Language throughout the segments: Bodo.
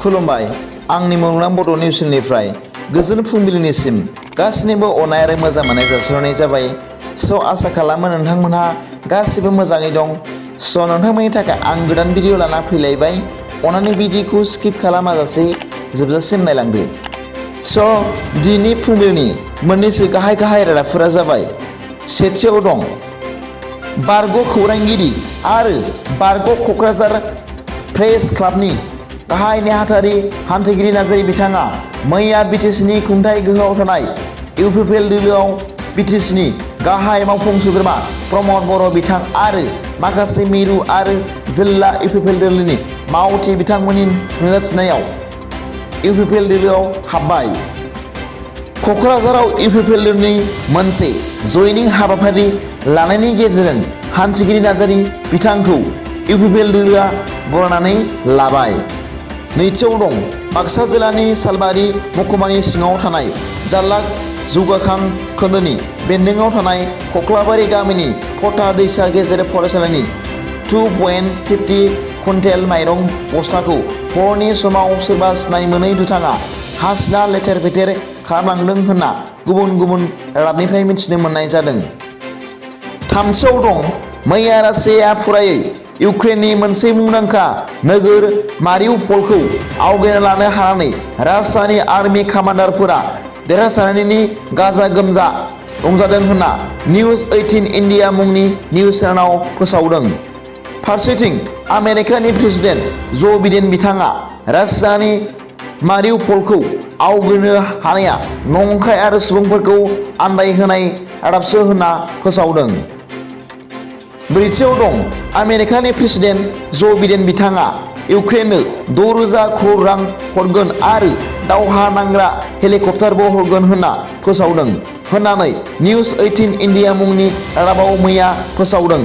खुलुमबाय आंनि मुलुगनां बड' निउसनिफ्राय गोजोन फुंबिलिनिसिम गासिनिबो अननाय आरो मोजां मोननाय जासिहरनाय जाबाय। स' आसा खालामो नोंथांमोनहा गासिबो मोजाङै दं। स' नोंथांमोननि थाखाय आं गोदान भिडिअ लाना फैलायबाय। अन्नानै भिडिअखौ स्किप खालामाजासे जोबजासिम नायलांदो। स' दिनै फुंबिलिनि मोननैसो गाहाय रादाबफोरा जाबाय। सेथियाव दं बारग' खौरांगिरि आरो बारग' क'क्राझार प्रेस क्लाबनि गाहाय नेहाथारि हान्थिगिरि नार्जारि बिथाङा मैया बिटिसिनि खुंथाय गोहोआव थानाय UPPL दोलोआव बिटिसिनि गाहाय मावफुं सोद्रोमा प्रमद बर' बिथां आरो माखासे मिरु आरो जिल्ला UPPL दोलोनि मावथि बिथांमोननि नुजाथिनायाव UPPL दोलोआव हाबबाय। क'क्राझाराव UPPL दोलोनि मोनसे जयनिं हाबाफारि लानायनि गेजेरजों हान्थिगिरि नार्जारि बिथांखौ UPPL दोलोआ बरायनानै लाबाय। नैथियाव दं बाक्सा जिल्लानि सालबारि महकुमानि सिङाव थानाय इनटलख जौगाखां खोन्दोनि बेन्दोङाव थानाय खख्लाबारि गामिनि फथा दैसा गेजेर फरायसालिनि 2.50 कुइन्टेल माइरं बस्थाखौ हरनि समाव सोरबा सिनाय मोनै दुथाङा हासिना लेथेर फेथेर खालामलांदों होनना गुबुन रादाबनिफ्राय मिथिनो मोननाय जादों। थामथियाव दं मैया रासियाया फुरायै इउक्रेननि मोनसे मुंदांखा नोगोर मारिउपलखौ आवग्रिना लानो हानानै रासियानि आर्मि कामान्डारफोरा देरहासारनायनि गाजा गोमजा रंजादों होनना निउज 18 इन्डिया मुंनि निउज चेनेलाव फोसावदों। फारसेथिं आमेरिकानि प्रेसिडेन्ट ज' बिडेन बिथाङा रासियानि मारिउपलखौ आवग्रिनो हानाया नंखाय आरो सुबुंफोरखौ आन्दायहोनाय रादाबसो होनना फोसावदों। ब्रैथियाव दं आमेरिकानि प्रेसिडेन्ट ज' बिडेन बिथाङा इउक्रेननो 6,000 करोड़ रां हरगोन आरो दावहा नांग्रा हेलिकप्टारबो हरगोन होनना फोसावदों होननानै निउज 18 इन्डिया मुंनि रादाबाव मैया फोसावदों।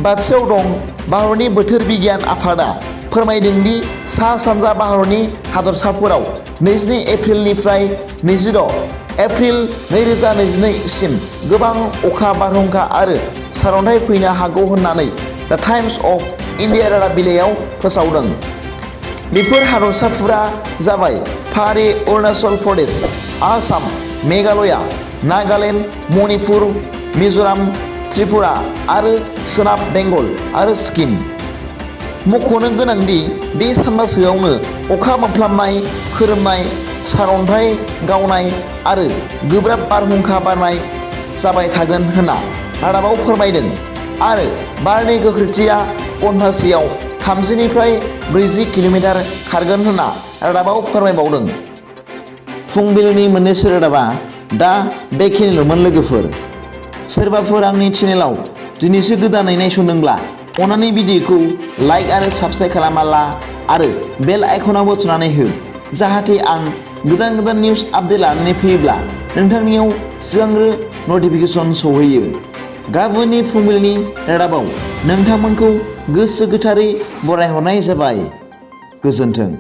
बाथियाव दं भारतनि बोथोर बिगियान आफादा फोरमायदों दि सा सानजा भारतनि हादरसाफोराव 22 एप्रिलनिफ्राय 26 एप्रिल 2022 सिम गोबां अखा बारहुंखा आरो सारअन्थाइ फैनो हागौ होननानै द टाइम्स अफ इन्डिया रादाब बिलाइयाव फोसावदों। बेफोर हादरसाफोरा जाबाय फारि अरुणाचल प्रदेश, आसाम, मेघालया, नागालेन्ड, मणिपुर, मिज'राम, त्रिपुरा आरो सोनाब बेंगल आरो सिक्किम। मख'नो गोनांदि बे सानबासोआवनो अखा मोफ्लामनाय, खोरोमनाय, सारअन्थाइ गावनाय आरो गोब्राब बारहुंखा बारनाय जाबाय थागोन होनना रादाबाव फोरमायदों आरो बारनि गोख्रैथिया घन्टासेयाव 30 निफ्राय 40 किल'मिटार खारगोन होनना रादाबाव फोरमायबावदों। फुंबिलिनि मोननैसो रादाबा दा बेखिनिल'मोन लोगोफोर। सोरबाफोर आंनि चेनेलाव दिनैसो गोदानै नायसनदोंब्ला अन्नानै भिडिअखौ लाइक आरो साबस्क्राइब खालामना आरो बेल आइकनावबो थुनानै हो, जाहाथे आं गोदान निउज आपडेट लानानै फैयोब्ला नोंथांनियाव सिगांग्रो नटिफिकेसन सौहैयो। गाबोननि फुंबिलिनि रादाबाव नोंथांमोनखौ गोसो गोथारै बरायहरनाय जाबाय। गोजोन्थों।